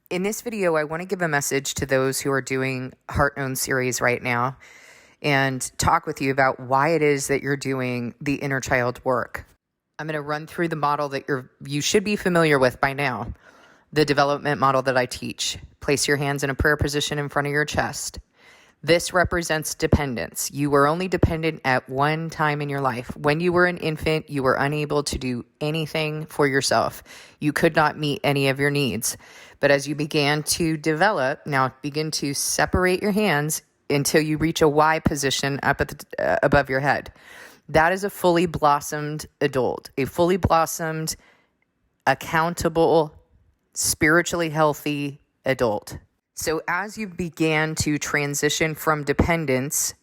In this video, I want to give a message to those who are doing Heart-Known Series right now and talk with you about why it is that you're doing the inner child work. I'm going to run through the model that you should be familiar with by now, the development model that I teach. Place your hands in a prayer position in front of your chest. This represents dependence. You were only dependent at one time in your life. When you were an infant, you were unable to do anything for yourself. You could not meet any of your needs. But as you began to develop, now begin to separate your hands until you reach a Y position up at above your head. That is a fully blossomed adult, a fully blossomed, accountable, spiritually healthy adult. So as you began to transition from dependence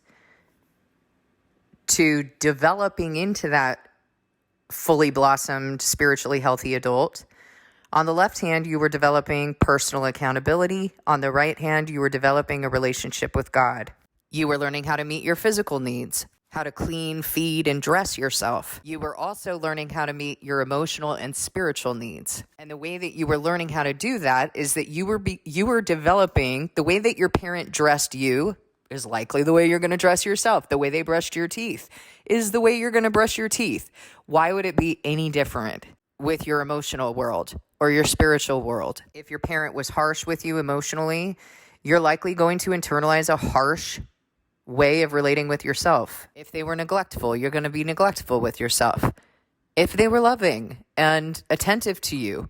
to developing into that fully blossomed, spiritually healthy adult, on the left hand, you were developing personal accountability. On the right hand, you were developing a relationship with God. You were learning how to meet your physical needs, how to clean, feed, and dress yourself. You were also learning how to meet your emotional and spiritual needs. And the way that you were learning how to do that is that you were developing the way that your parent dressed you is likely the way you're going to dress yourself. The way they brushed your teeth is the way you're going to brush your teeth. Why would it be any different with your emotional world or your spiritual world? If your parent was harsh with you emotionally, you're likely going to internalize a harsh way of relating with yourself. If they were neglectful, you're going to be neglectful with yourself. If they were loving and attentive to you,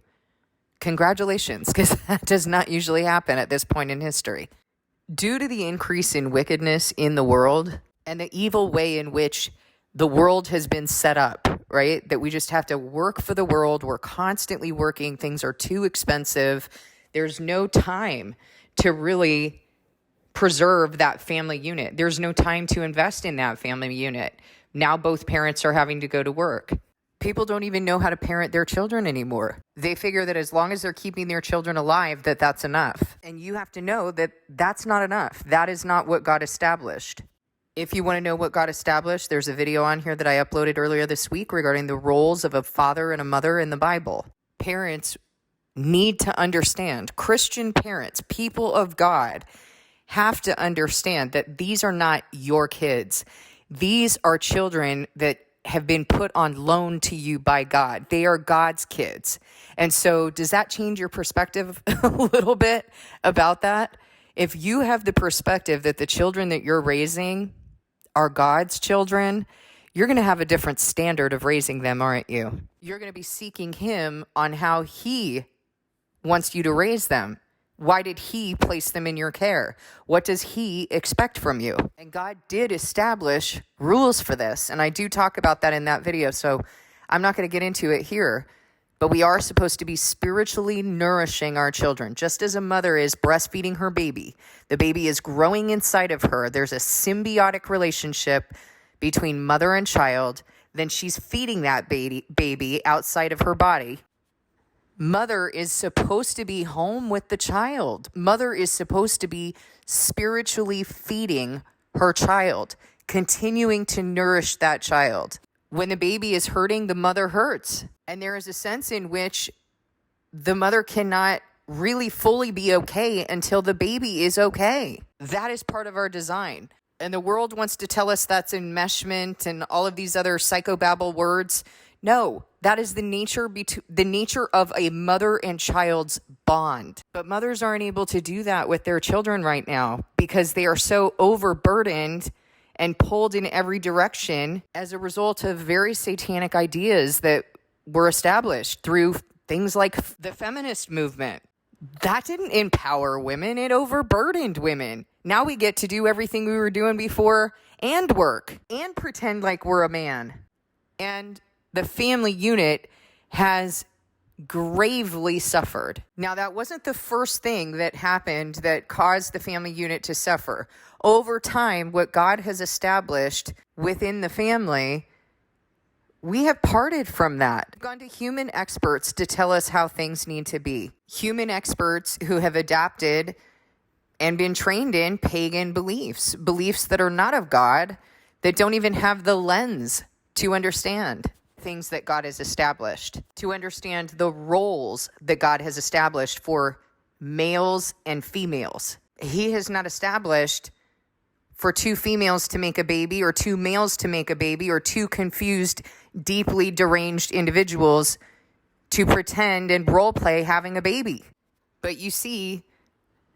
congratulations, because that does not usually happen at this point in history. Due to the increase in wickedness in the world and the evil way in which the world has been set up, right? That we just have to work for the world. We're constantly working. Things are too expensive. There's no time to really preserve that family unit. There's no time to invest in that family unit. Now both parents are having to go to work. People don't even know how to parent their children anymore. They figure that as long as they're keeping their children alive, that's enough. And you have to know that that's not enough. That is not what God established. If you want to know what God established, there's a video on here that I uploaded earlier this week regarding the roles of a father and a mother in the Bible. Parents need to understand, Christian parents, people of God, have to understand that these are not your kids. These are children that have been put on loan to you by God. They are God's kids. And so does that change your perspective a little bit about that? If you have the perspective that the children that you're raising are God's children, you're going to have a different standard of raising them, aren't you? You're going to be seeking Him on how He wants you to raise them. Why did He place them in your care? What does He expect from you? And God did establish rules for this. And I do talk about that in that video, so I'm not going to get into it here. But we are supposed to be spiritually nourishing our children, just as a mother is breastfeeding her baby. The baby is growing inside of her. There's a symbiotic relationship between mother and child. Then she's feeding that baby outside of her body. Mother is supposed to be home with the child. Mother is supposed to be spiritually feeding her child, continuing to nourish that child. When the baby is hurting, the mother hurts. And there is a sense in which the mother cannot really fully be okay until the baby is okay. That is part of our design. And the world wants to tell us that's enmeshment and all of these other psychobabble words. No, that is the nature of a mother and child's bond. But mothers aren't able to do that with their children right now because they are so overburdened and pulled in every direction as a result of very satanic ideas that were established through things like the feminist movement. That didn't empower women, it overburdened women. Now we get to do everything we were doing before and work and pretend like we're a man. And the family unit has gravely suffered. Now, that wasn't the first thing that happened that caused the family unit to suffer. Over time, what God has established within the family, we have parted from that. We've gone to human experts to tell us how things need to be. Human experts who have adapted and been trained in pagan beliefs that are not of God, that don't even have the lens to understand things that God has established, to understand the roles that God has established for males and females. He has not established for two females to make a baby or two males to make a baby or two confused, deeply deranged individuals to pretend and role play having a baby. But you see,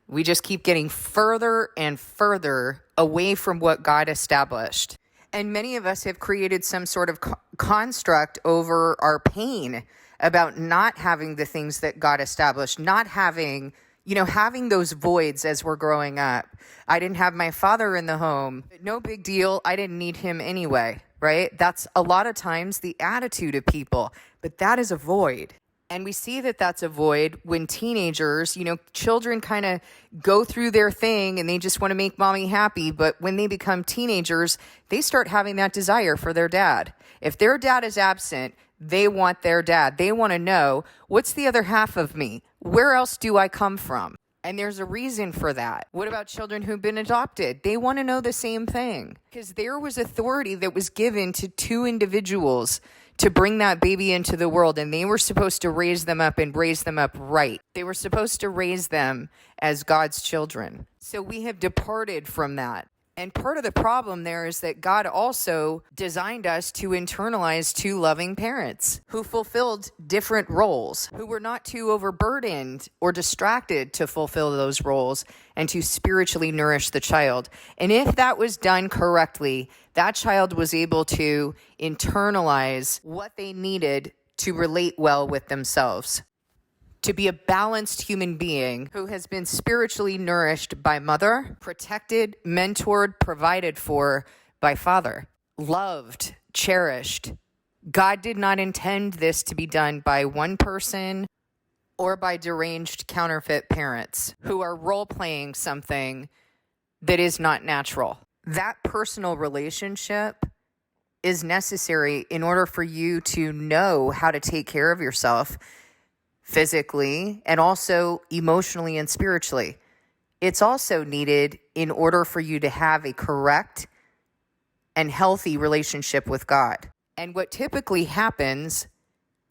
we just keep getting further and further away from what God established. And many of us have created some sort of construct over our pain about not having the things that God established, not having, having those voids as we're growing up. I didn't have my father in the home. No big deal. I didn't need him anyway, right? That's a lot of times the attitude of people, but that is a void. And we see that that's a void when teenagers, children kind of go through their thing and they just want to make mommy happy. But when they become teenagers, they start having that desire for their dad. If their dad is absent, they want their dad. They want to know, what's the other half of me? Where else do I come from? And there's a reason for that. What about children who've been adopted? They want to know the same thing because there was authority that was given to two individuals to bring that baby into the world, and they were supposed to raise them up and raise them up right. They were supposed to raise them as God's children. So we have departed from that. And part of the problem there is that God also designed us to internalize two loving parents who fulfilled different roles, who were not too overburdened or distracted to fulfill those roles and to spiritually nourish the child. And if that was done correctly, that child was able to internalize what they needed to relate well with themselves, to be a balanced human being who has been spiritually nourished by mother, protected, mentored, provided for by father, loved, cherished. God did not intend this to be done by one person or by deranged counterfeit parents who are role-playing something that is not natural. That personal relationship is necessary in order for you to know how to take care of yourself physically and also emotionally and spiritually. It's also needed in order for you to have a correct and healthy relationship with God. And what typically happens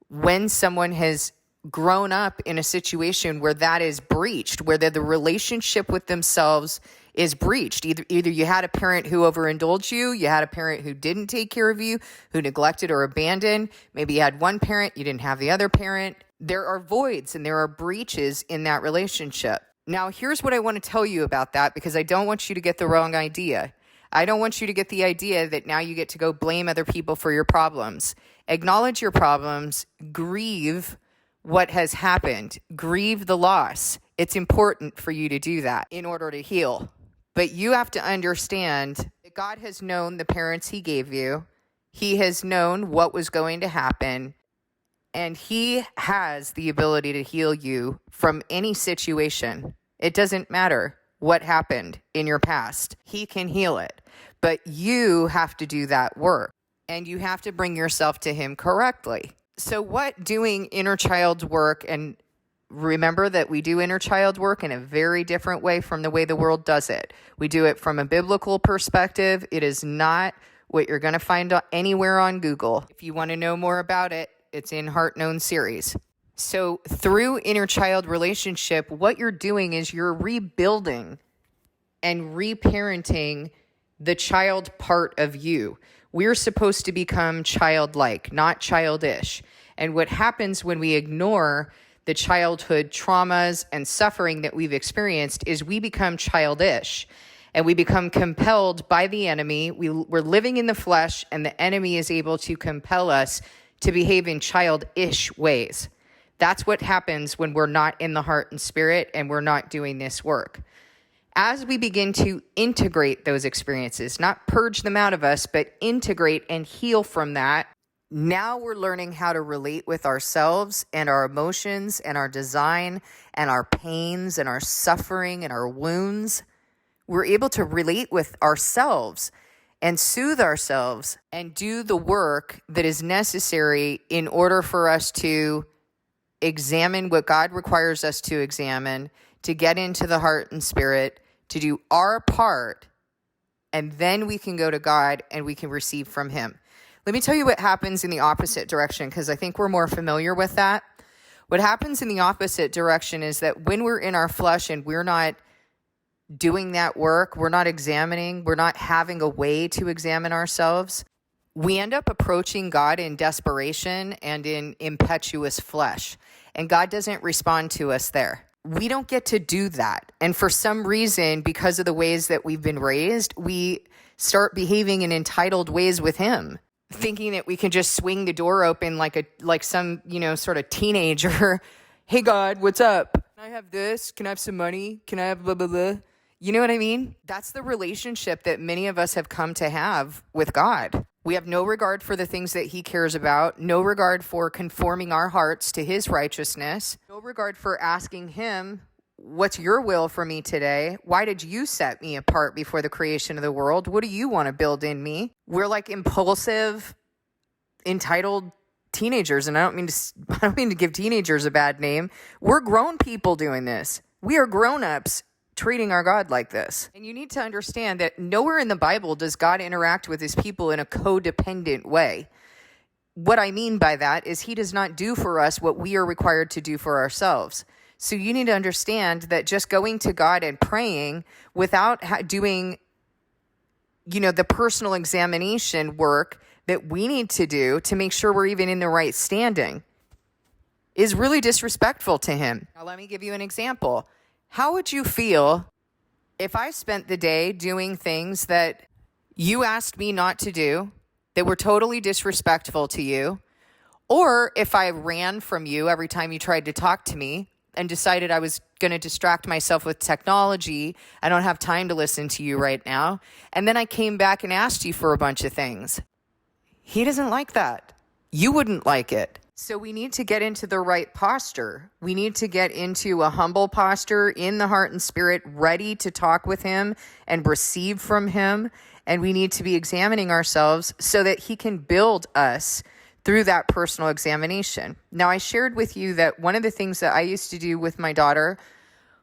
when someone has grown up in a situation where that is breached, where the relationship with themselves is breached. Either you had a parent who overindulged you, you had a parent who didn't take care of you, who neglected or abandoned. Maybe you had one parent, you didn't have the other parent. There are voids and there are breaches in that relationship. Now, here's what I want to tell you about that, because I don't want you to get the wrong idea. I don't want you to get the idea that now you get to go blame other people for your problems. Acknowledge your problems, grieve what has happened, grieve the loss. It's important for you to do that in order to heal. But you have to understand that God has known the parents he gave you. He has known what was going to happen. And he has the ability to heal you from any situation. It doesn't matter what happened in your past. He can heal it. But you have to do that work. And you have to bring yourself to him correctly. So what doing inner child work, and remember that we do inner child work in a very different way from the way the world does it. We do it from a biblical perspective. It is not what you're going to find anywhere on Google. If you want to know more about it, it's in Heart-Known Series. So through inner child relationship, what you're doing is you're rebuilding and reparenting the child part of you. We're supposed to become childlike, not childish. And what happens when we ignore the childhood traumas and suffering that we've experienced is we become childish and we become compelled by the enemy. We're living in the flesh, and the enemy is able to compel us to behave in childish ways. That's what happens when we're not in the heart and spirit and we're not doing this work. As we begin to integrate those experiences, not purge them out of us, but integrate and heal from that, now we're learning how to relate with ourselves and our emotions and our design and our pains and our suffering and our wounds. We're able to relate with ourselves and soothe ourselves and do the work that is necessary in order for us to examine what God requires us to examine, to get into the heart and spirit, to do our part, and then we can go to God and we can receive from him. Let me tell you what happens in the opposite direction, because I think we're more familiar with that. What happens in the opposite direction is that when we're in our flesh and we're not doing that work, we're not examining, we're not having a way to examine ourselves, we end up approaching God in desperation and in impetuous flesh. And God doesn't respond to us there. We don't get to do that. And for some reason, because of the ways that we've been raised, we start behaving in entitled ways with him, thinking that we can just swing the door open like some, sort of teenager. Hey, God, what's up? Can I have this? Can I have some money? Can I have blah, blah, blah? You know what I mean? That's the relationship that many of us have come to have with God. We have no regard for the things that he cares about, no regard for conforming our hearts to his righteousness, no regard for asking him, what's your will for me today? Why did you set me apart before the creation of the world? What do you want to build in me? We're like impulsive, entitled teenagers, and I don't mean to give teenagers a bad name. We're grown people doing this. We are grown-ups treating our God like this. And you need to understand that nowhere in the Bible does God interact with his people in a codependent way. What I mean by that is he does not do for us what we are required to do for ourselves. So you need to understand that just going to God and praying without doing, the personal examination work that we need to do to make sure we're even in the right standing is really disrespectful to him. Now, let me give you an example. How would you feel if I spent the day doing things that you asked me not to do, that were totally disrespectful to you, or if I ran from you every time you tried to talk to me and decided I was going to distract myself with technology, I don't have time to listen to you right now, and then I came back and asked you for a bunch of things? He doesn't like that. You wouldn't like it. So we need to get into the right posture. We need to get into a humble posture in the heart and spirit, ready to talk with him and receive from him. And we need to be examining ourselves so that he can build us through that personal examination. Now, I shared with you that one of the things that I used to do with my daughter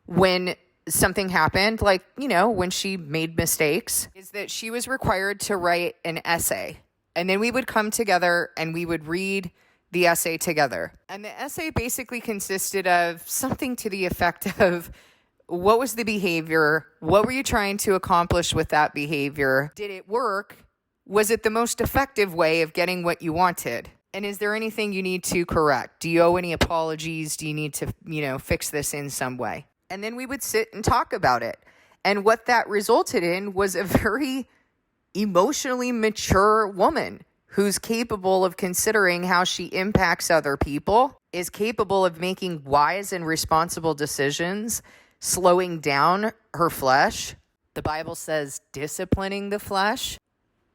when something happened, when she made mistakes, is that she was required to write an essay. And then we would come together and we would read the essay together. And the essay basically consisted of something to the effect of, what was the behavior? What were you trying to accomplish with that behavior? Did it work? Was it the most effective way of getting what you wanted? And is there anything you need to correct? Do you owe any apologies? Do you need to, fix this in some way? And then we would sit and talk about it. And what that resulted in was a very emotionally mature woman who's capable of considering how she impacts other people, is capable of making wise and responsible decisions, slowing down her flesh. The Bible says disciplining the flesh.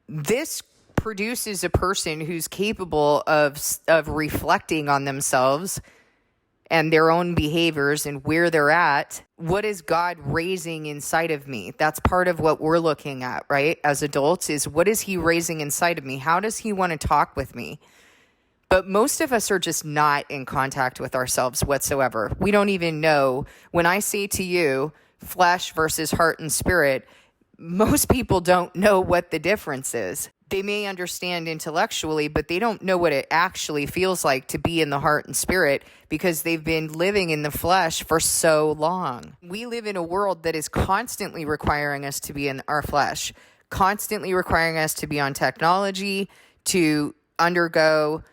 This produces a person who's capable of reflecting on themselves and their own behaviors and where they're at. What is God raising inside of me? That's part of what we're looking at, right? As adults, is what is he raising inside of me? How does he want to talk with me? But most of us are just not in contact with ourselves whatsoever. We don't even know. When I say to you, flesh versus heart and spirit, most people don't know what the difference is. They may understand intellectually, but they don't know what it actually feels like to be in the heart and spirit because they've been living in the flesh for so long. We live in a world that is constantly requiring us to be in our flesh, constantly requiring us to be on technology, to undergo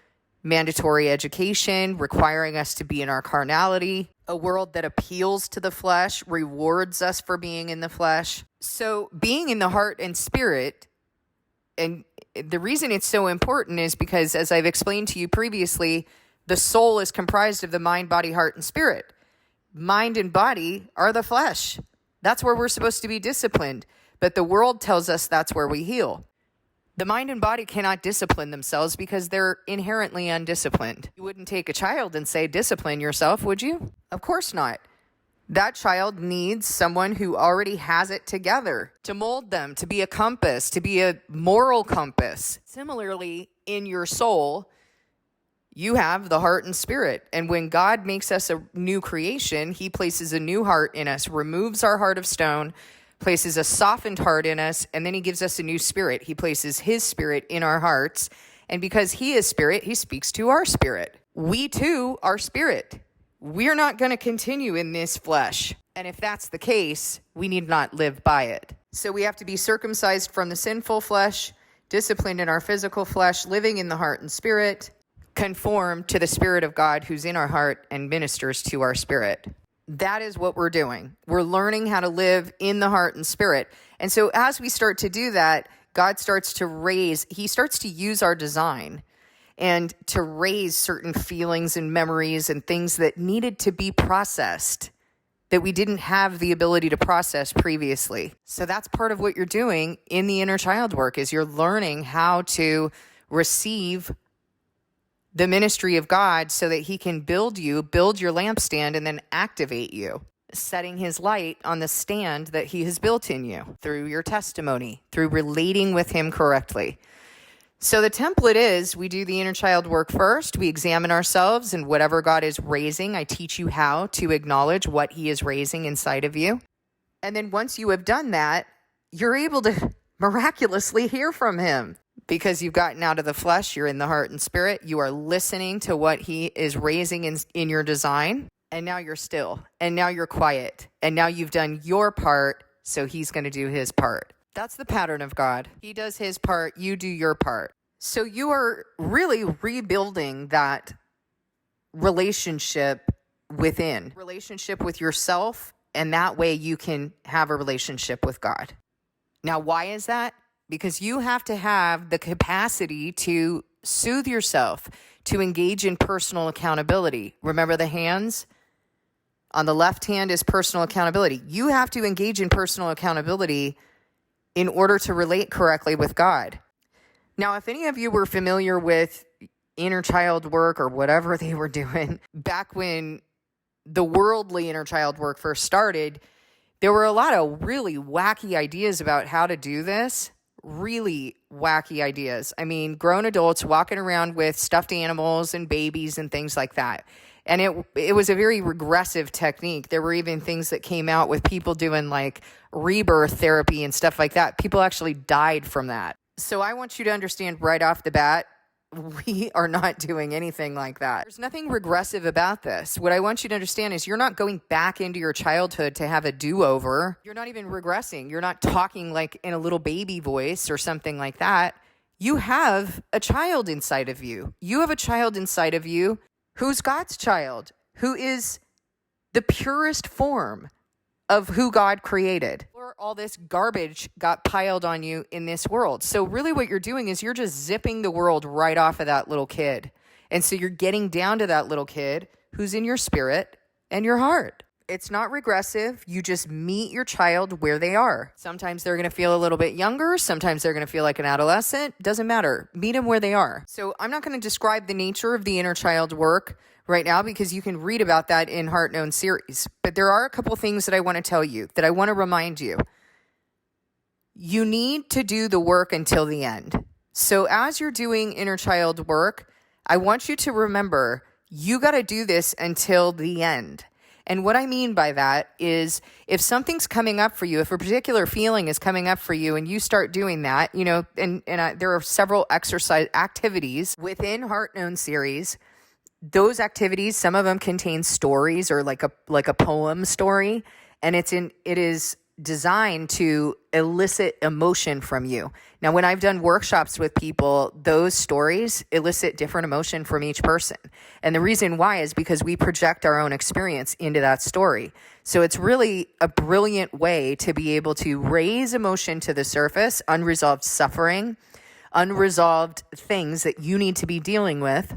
mandatory education, requiring us to be in our carnality, a world that appeals to the flesh, rewards us for being in the flesh. So being in the heart and spirit, and the reason it's so important is because, as I've explained to you previously, the soul is comprised of the mind, body, heart, and spirit. Mind and body are the flesh. That's where we're supposed to be disciplined. But the world tells us that's where we heal. The mind and body cannot discipline themselves because they're inherently undisciplined. You wouldn't take a child and say, discipline yourself, would you? Of course not. That child needs someone who already has it together to mold them, to be a compass, to be a moral compass. Similarly, in your soul, you have the heart and spirit. And when God makes us a new creation, he places a new heart in us, removes our heart of stone, places a softened heart in us, and then he gives us a new spirit. He places his spirit in our hearts. And because he is spirit, he speaks to our spirit. We too are spirit. we're not going to continue in this flesh. And if that's the case, we need not live by it. So we have to be circumcised from the sinful flesh, disciplined in our physical flesh, living in the heart and spirit, conformed to the Spirit of God who's in our heart and ministers to our spirit. That is what we're doing. We're learning how to live in the heart and spirit. And so as we start to do that, God starts to he starts to use our design and to raise certain feelings and memories and things that needed to be processed that we didn't have the ability to process previously. So that's part of what you're doing in the inner child work, is you're learning how to receive the ministry of God so that he can build your lampstand, and then activate you, setting his light on the stand that he has built in you through your testimony, through relating with him correctly. So the template is, we do the inner child work first. We examine ourselves and whatever God is raising. I teach you how to acknowledge what he is raising inside of you. And then once you have done that, you're able to miraculously hear from him because you've gotten out of the flesh. You're in the heart and spirit. You are listening to what he is raising in your design. And now you're still. And now you're quiet. And now you've done your part, so he's going to do his part. That's the pattern of God. He does his part, you do your part. So you are really rebuilding that relationship with yourself, and that way you can have a relationship with God. Now, why is that? Because you have to have the capacity to soothe yourself, to engage in personal accountability. Remember the hands? On the left hand is personal accountability. You have to engage in personal accountability in order to relate correctly with God. Now, if any of you were familiar with inner child work or whatever they were doing back when the worldly inner child work first started, there were a lot of really wacky ideas about how to do this. Really wacky ideas. I mean, grown adults walking around with stuffed animals and babies and things like that. And it was a very regressive technique. There were even things that came out with people doing like rebirth therapy and stuff like that. People actually died from that. So I want you to understand right off the bat, we are not doing anything like that. There's nothing regressive about this. What I want you to understand is you're not going back into your childhood to have a do-over. You're not even regressing. You're not talking like in a little baby voice or something like that. You have a child inside of you. You have a child inside of you who's God's child, who is the purest form of who God created. Or all this garbage got piled on you in this world. So really what you're doing is you're just zipping the world right off of that little kid. And so you're getting down to that little kid who's in your spirit and your heart. It's not regressive. You just meet your child where they are. Sometimes they're going to feel a little bit younger. Sometimes they're going to feel like an adolescent. Doesn't matter. Meet them where they are. So I'm not going to describe the nature of the inner child work right now because you can read about that in Heart-Known Series. But there are a couple things that I want to tell you, that I want to remind you. You need to do the work until the end. So as you're doing inner child work, I want you to remember you got to do this until the end. And what I mean by that is if something's coming up for you, if a particular feeling is coming up for you and you start doing that, there are several exercise activities within Heart-Known Series. Those activities, some of them contain stories or like a poem story, and it is designed to elicit emotion from you. Now, when I've done workshops with people, those stories elicit different emotion from each person. And the reason why is because we project our own experience into that story. So it's really a brilliant way to be able to raise emotion to the surface, unresolved suffering, unresolved things that you need to be dealing with.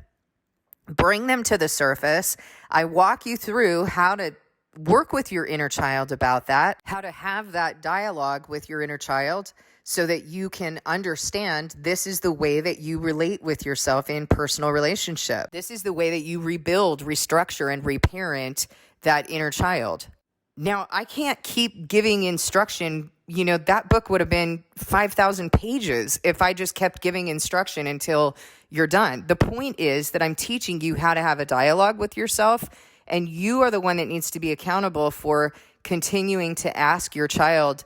Bring them to the surface. I walk you through how to work with your inner child about that, how to have that dialogue with your inner child so that you can understand this is the way that you relate with yourself in personal relationship. This is the way that you rebuild, restructure, and reparent that inner child. Now, I can't keep giving instruction. That book would have been 5,000 pages if I just kept giving instruction until you're done. The point is that I'm teaching you how to have a dialogue with yourself, and you are the one that needs to be accountable for continuing to ask your child,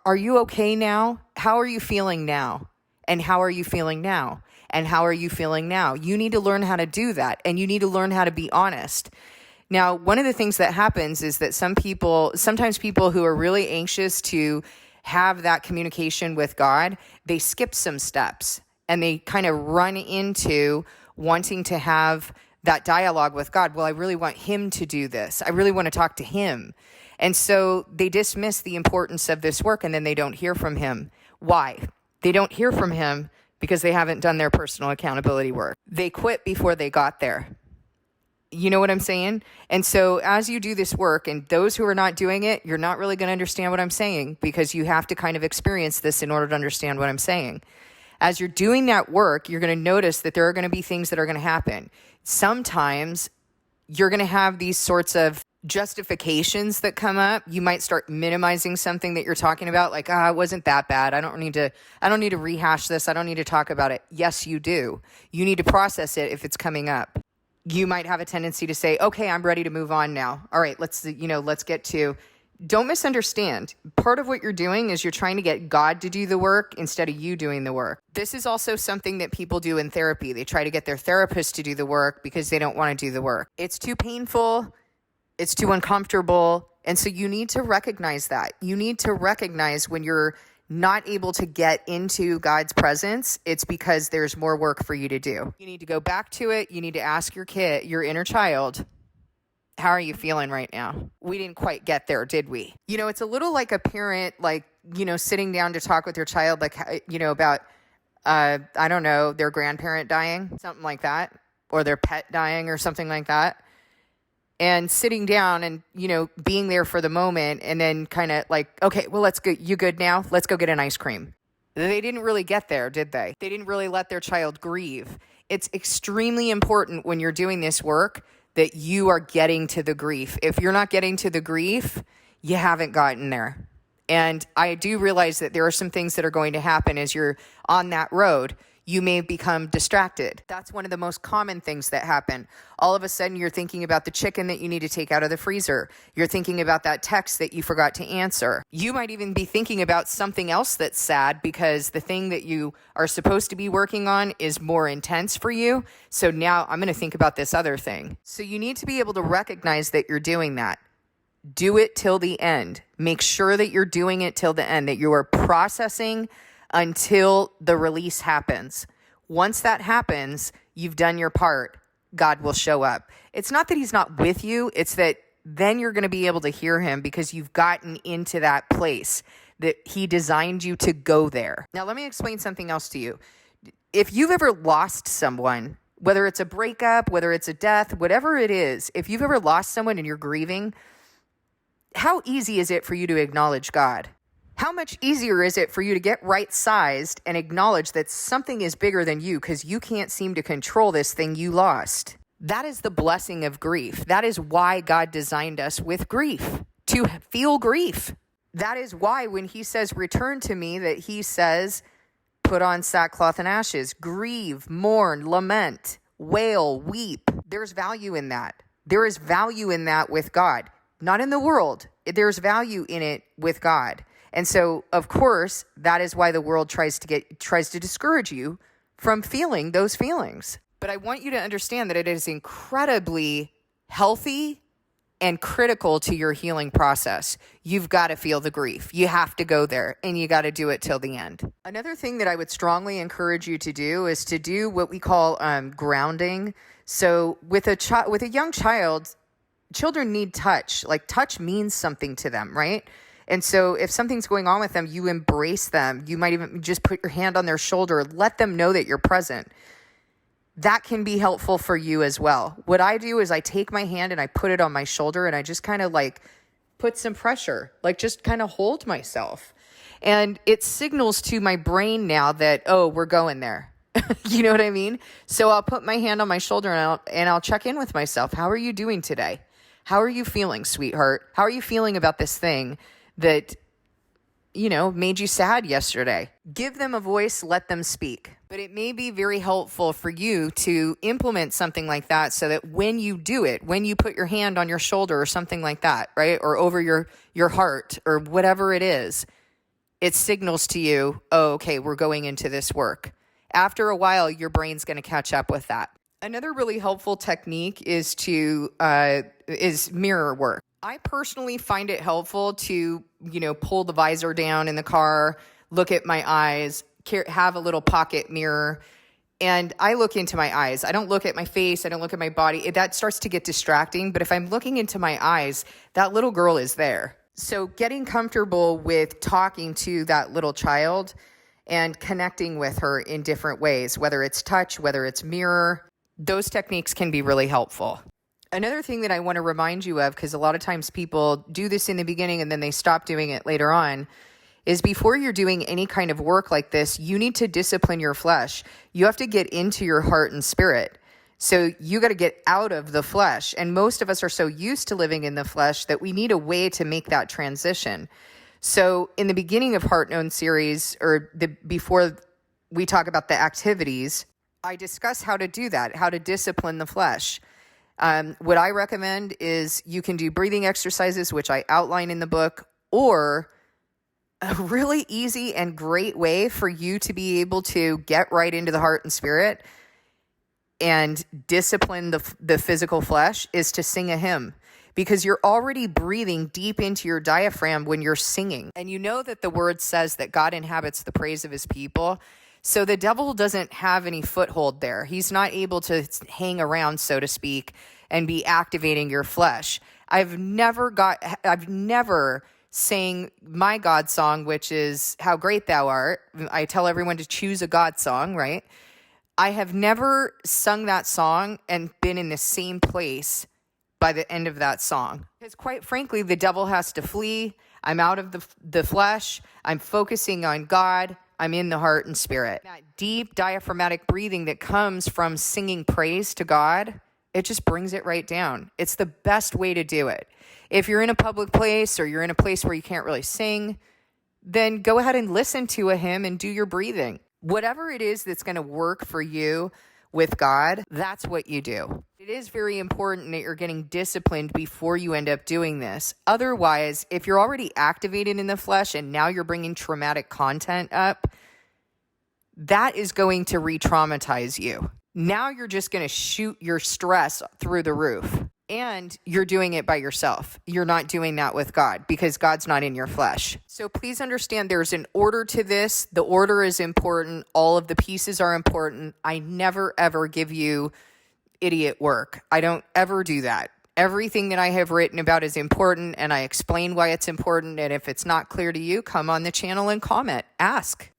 are you okay now? How are you feeling now? And how are you feeling now? And how are you feeling now? You need to learn how to do that, and you need to learn how to be honest. Now, one of the things that happens is that sometimes people who are really anxious to have that communication with God, they skip some steps and they kind of run into wanting to have that dialogue with God. Well, I really want him to do this. I really want to talk to him. And so they dismiss the importance of this work and then they don't hear from him. Why? They don't hear from him because they haven't done their personal accountability work. They quit before they got there. You know what I'm saying? And so as you do this work, and those who are not doing it, you're not really going to understand what I'm saying because you have to kind of experience this in order to understand what I'm saying. As you're doing that work, you're going to notice that there are going to be things that are going to happen. Sometimes you're going to have these sorts of justifications that come up. You might start minimizing something that you're talking about, like, it wasn't that bad. I don't need to rehash this. I don't need to talk about it. Yes, you do. You need to process it if it's coming up. You might have a tendency to say, okay, I'm ready to move on now. All right, let's get to, don't misunderstand. Part of what you're doing is you're trying to get God to do the work instead of you doing the work. This is also something that people do in therapy. They try to get their therapist to do the work because they don't want to do the work. It's too painful. It's too uncomfortable. And so you need to recognize that. You need to recognize when you're not able to get into God's presence, it's because there's more work for you to do. You need to go back to it. You need to ask your kid, your inner child, how are you feeling right now? We didn't quite get there, did we? It's a little like a parent, sitting down to talk with your child, about, I don't know, their grandparent dying, something like that, or their pet dying or something like that. And sitting down and, being there for the moment and then kind of like, okay, well, let's go. You good now? Let's go get an ice cream. They didn't really get there, did they? They didn't really let their child grieve. It's extremely important when you're doing this work that you are getting to the grief. If you're not getting to the grief, you haven't gotten there. And I do realize that there are some things that are going to happen as you're on that road. You may become distracted. That's one of the most common things that happen. All of a sudden, you're thinking about the chicken that you need to take out of the freezer. You're thinking about that text that you forgot to answer. You might even be thinking about something else that's sad because the thing that you are supposed to be working on is more intense for you. So now I'm going to think about this other thing. So you need to be able to recognize that you're doing that. Do it till the end. Make sure that you're doing it till the end, that you are processing until the release happens. Once that happens, you've done your part. God will show up. It's not that he's not with you. It's that then you're going to be able to hear him because you've gotten into that place that he designed you to go there. Now, let me explain something else to you. If you've ever lost someone, whether it's a breakup, whether it's a death, whatever it is, if you've ever lost someone and you're grieving, how easy is it for you to acknowledge God? How much easier is it for you to get right-sized and acknowledge that something is bigger than you because you can't seem to control this thing you lost? That is the blessing of grief. That is why God designed us with grief, to feel grief. That is why when he says, return to me, that he says, put on sackcloth and ashes, grieve, mourn, lament, wail, weep. There's value in that. There is value in that with God. Not in the world. There's value in it with God. And so, of course, that is why the world tries to discourage you from feeling those feelings. But I want you to understand that it is incredibly healthy and critical to your healing process. You've got to feel the grief. You have to go there, and you got to do it till the end. Another thing that I would strongly encourage you to do is to do what we call grounding. So with a young child, children need touch. Like touch means something to them, right? And so if something's going on with them, you embrace them. You might even just put your hand on their shoulder, let them know that you're present. That can be helpful for you as well. What I do is I take my hand and I put it on my shoulder and I just kind of like put some pressure, like just kind of hold myself. And it signals to my brain now that, oh, we're going there. You know what I mean? So I'll put my hand on my shoulder and I'll check in with myself. How are you doing today? How are you feeling, sweetheart? How are you feeling about this thing that, made you sad yesterday? Give them a voice, let them speak. But it may be very helpful for you to implement something like that so that when you do it, when you put your hand on your shoulder or something like that, right? Or over your heart or whatever it is, it signals to you, oh, okay, we're going into this work. After a while, your brain's going to catch up with that. Another really helpful technique is mirror work. I personally find it helpful to, pull the visor down in the car, look at my eyes, have a little pocket mirror, and I look into my eyes. I don't look at my face. I don't look at my body. That starts to get distracting. But if I'm looking into my eyes, that little girl is there. So getting comfortable with talking to that little child and connecting with her in different ways, whether it's touch, whether it's mirror, those techniques can be really helpful. Another thing that I want to remind you of, because a lot of times people do this in the beginning and then they stop doing it later on, is before you're doing any kind of work like this, you need to discipline your flesh. You have to get into your heart and spirit. So you got to get out of the flesh. And most of us are so used to living in the flesh that we need a way to make that transition. So in the beginning of Heart-Known Series, before we talk about the activities, I discuss how to do that, how to discipline the flesh. What I recommend is you can do breathing exercises, which I outline in the book, or a really easy and great way for you to be able to get right into the heart and spirit and discipline the physical flesh is to sing a hymn, because you're already breathing deep into your diaphragm when you're singing. And you know that the word says that God inhabits the praise of his people. So the devil doesn't have any foothold there. He's not able to hang around, so to speak, and be activating your flesh. I've never sang my God song, which is How Great Thou Art. I tell everyone to choose a God song, right? I have never sung that song and been in the same place by the end of that song. Because quite frankly, the devil has to flee. I'm out of the flesh. I'm focusing on God. I'm in the heart and spirit. That deep diaphragmatic breathing that comes from singing praise to God, it just brings it right down. It's the best way to do it. If you're in a public place or you're in a place where you can't really sing, then go ahead and listen to a hymn and do your breathing. Whatever it is that's going to work for you with God, that's what you do. It is very important that you're getting disciplined before you end up doing this. Otherwise, if you're already activated in the flesh and now you're bringing traumatic content up, that is going to re-traumatize you. Now you're just going to shoot your stress through the roof. And you're doing it by yourself. You're not doing that with God because God's not in your flesh. So please understand there's an order to this. The order is important. All of the pieces are important. I never, ever give you idiot work. I don't ever do that. Everything that I have written about is important, and I explain why it's important. And if it's not clear to you, come on the channel and comment. Ask.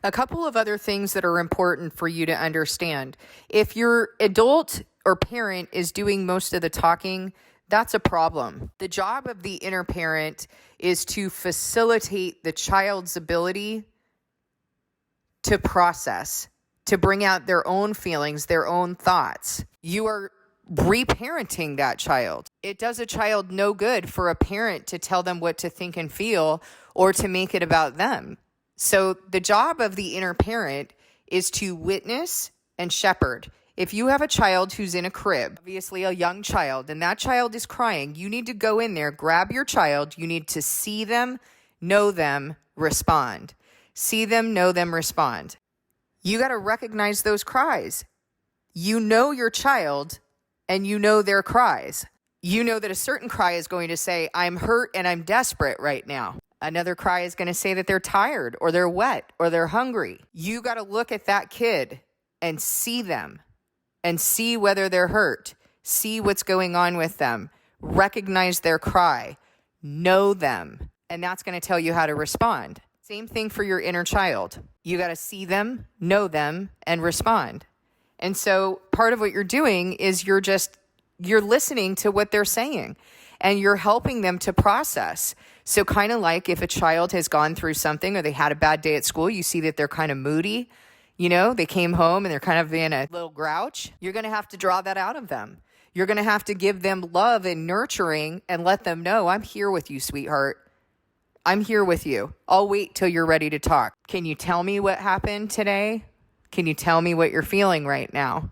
A couple of other things that are important for you to understand. If your adult or parent is doing most of the talking, that's a problem. The job of the inner parent is to facilitate the child's ability to process, to bring out their own feelings, their own thoughts. You are reparenting that child. It does a child no good for a parent to tell them what to think and feel or to make it about them. So the job of the inner parent is to witness and shepherd. If you have a child who's in a crib, obviously a young child, and that child is crying, you need to go in there, grab your child. You need to see them, know them, respond. See them, know them, respond. You got to recognize those cries. You know your child and you know their cries. You know that a certain cry is going to say, I'm hurt and I'm desperate right now. Another cry is going to say that they're tired or they're wet or they're hungry. You got to look at that kid and see them and see whether they're hurt. See what's going on with them. Recognize their cry. Know them. And that's going to tell you how to respond. Same thing for your inner child. You got to see them, know them, and respond. And so part of what you're doing is you're listening to what they're saying and you're helping them to process. So kind of like if a child has gone through something or they had a bad day at school, you see that they're kind of moody. You know, they came home and they're kind of in a little grouch. You're going to have to draw that out of them. You're going to have to give them love and nurturing and let them know, I'm here with you, sweetheart. I'm here with you. I'll wait till you're ready to talk. Can you tell me what happened today? Can you tell me what you're feeling right now?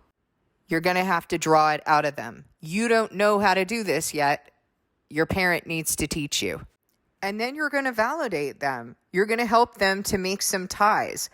You're going to have to draw it out of them. You don't know how to do this yet. Your parent needs to teach you. And then you're going to validate them. You're going to help them to make some ties.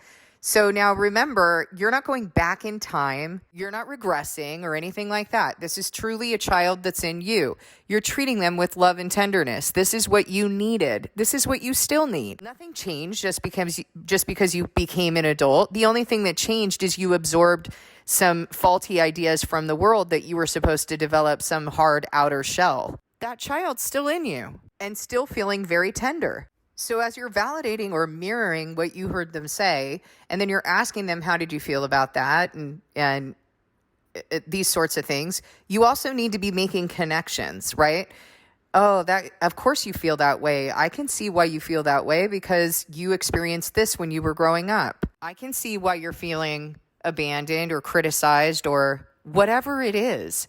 So now remember, you're not going back in time. You're not regressing or anything like that. This is truly a child that's in you. You're treating them with love and tenderness. This is what you needed. This is what you still need. Nothing changed just because you became an adult. The only thing that changed is you absorbed some faulty ideas from the world that you were supposed to develop some hard outer shell. That child's still in you and still feeling very tender. So as you're validating or mirroring what you heard them say, and then you're asking them, how did you feel about that? And these sorts of things, you also need to be making connections, right? Oh, that, of course you feel that way. I can see why you feel that way because you experienced this when you were growing up. I can see why you're feeling abandoned or criticized or whatever it is.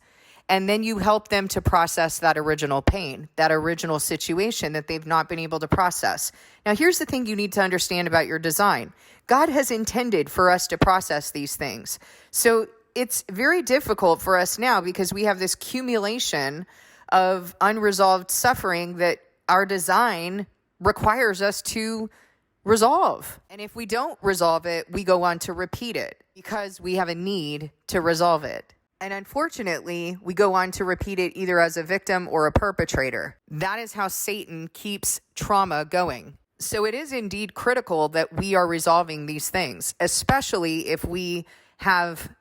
And then you help them to process that original pain, that original situation that they've not been able to process. Now, here's the thing you need to understand about your design. God has intended for us to process these things. So it's very difficult for us now because we have this accumulation of unresolved suffering that our design requires us to resolve. And if we don't resolve it, we go on to repeat it because we have a need to resolve it. And unfortunately, we go on to repeat it either as a victim or a perpetrator. That is how Satan keeps trauma going. So it is indeed critical that we are resolving these things, especially if we have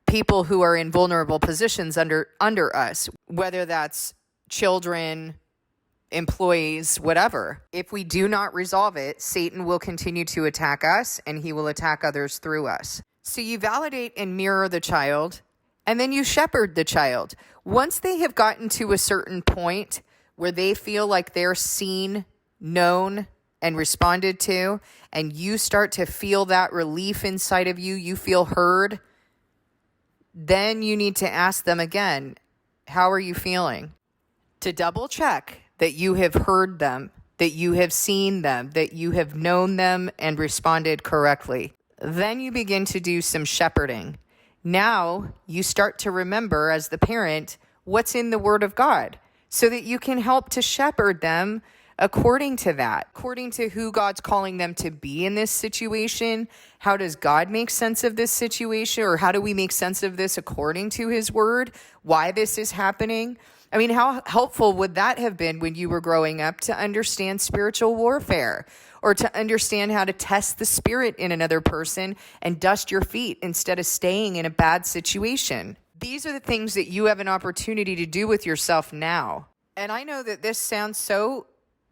people who are in vulnerable positions under us, whether that's children, employees, whatever. If we do not resolve it, Satan will continue to attack us and he will attack others through us. So you validate and mirror the child. And then you shepherd the child. Once they have gotten to a certain point where they feel like they're seen, known, and responded to, and you start to feel that relief inside of you, you feel heard, then you need to ask them again, how are you feeling? To double check that you have heard them, that you have seen them, that you have known them and responded correctly. Then you begin to do some shepherding. Now you start to remember as the parent what's in the Word of God so that you can help to shepherd them according to that, according to who God's calling them to be in this situation. How does God make sense of this situation, or how do we make sense of this according to His Word? Why this is happening? I mean, how helpful would that have been when you were growing up to understand spiritual warfare or to understand how to test the spirit in another person and dust your feet instead of staying in a bad situation? These are the things that you have an opportunity to do with yourself now. And I know that this sounds so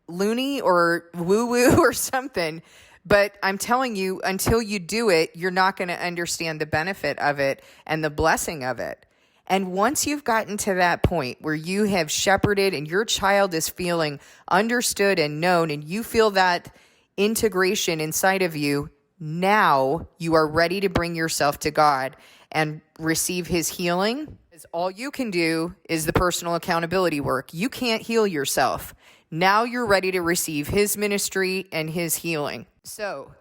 loony or woo-woo or something, but I'm telling you, until you do it, you're not going to understand the benefit of it and the blessing of it. And once you've gotten to that point where you have shepherded and your child is feeling understood and known, and you feel that integration inside of you, now you are ready to bring yourself to God and receive His healing. Because all you can do is the personal accountability work. You can't heal yourself. Now you're ready to receive His ministry and His healing. So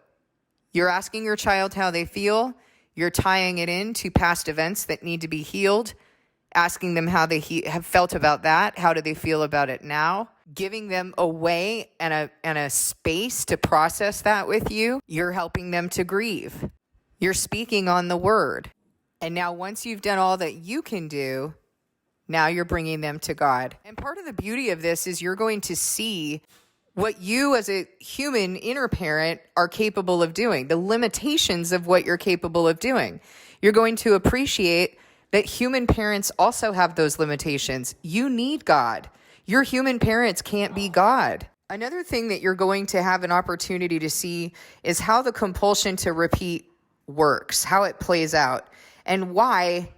you're asking your child how they feel. You're tying it into past events that need to be healed, asking them how they have felt about that. How do they feel about it now? Giving them a way and a space to process that with you. You're helping them to grieve. You're speaking on the Word. And now once you've done all that you can do, now you're bringing them to God. And part of the beauty of this is you're going to see what you as a human inner parent are capable of doing, the limitations of what you're capable of doing. You're going to appreciate that human parents also have those limitations. You need God. Your human parents can't be God. Another thing that you're going to have an opportunity to see is how the compulsion to repeat works, how it plays out, and why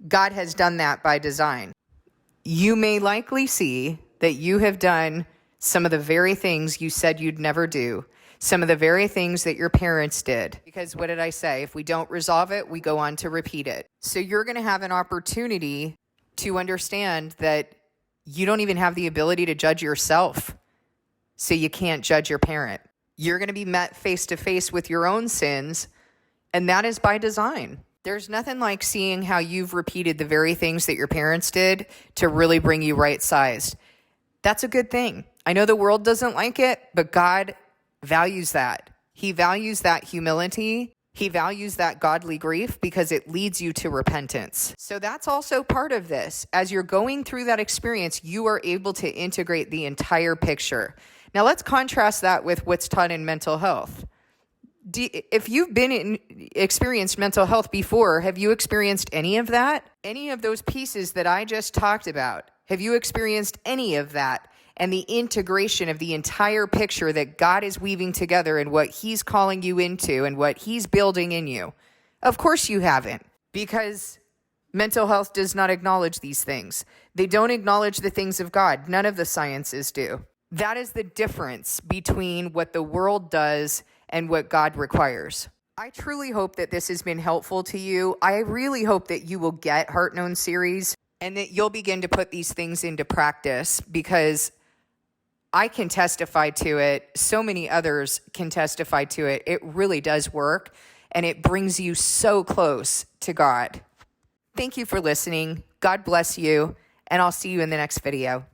God has done that by design. You may likely see that you have done some of the very things you said you'd never do, some of the very things that your parents did. Because what did I say? If we don't resolve it, we go on to repeat it. So you're going to have an opportunity to understand that you don't even have the ability to judge yourself. So you can't judge your parent. You're going to be met face to face with your own sins, and that is by design. There's nothing like seeing how you've repeated the very things that your parents did to really bring you right-sized. That's a good thing. I know the world doesn't like it, but God values that. He values that humility. He values that godly grief because it leads you to repentance. So that's also part of this. As you're going through that experience, you are able to integrate the entire picture. Now let's contrast that with what's taught in mental health. If you've experienced mental health before, have you experienced any of that? Any of those pieces that I just talked about? Have you experienced any of that? And the integration of the entire picture that God is weaving together and what he's calling you into and what he's building in you? Of course you haven't, because mental health does not acknowledge these things. They don't acknowledge the things of God. None of the sciences do. That is the difference between what the world does and what God requires. I truly hope that this has been helpful to you. I really hope that you will get Heart-Known Series and that you'll begin to put these things into practice, because I can testify to it. So many others can testify to it. It really does work, and it brings you so close to God. Thank you for listening. God bless you, and I'll see you in the next video.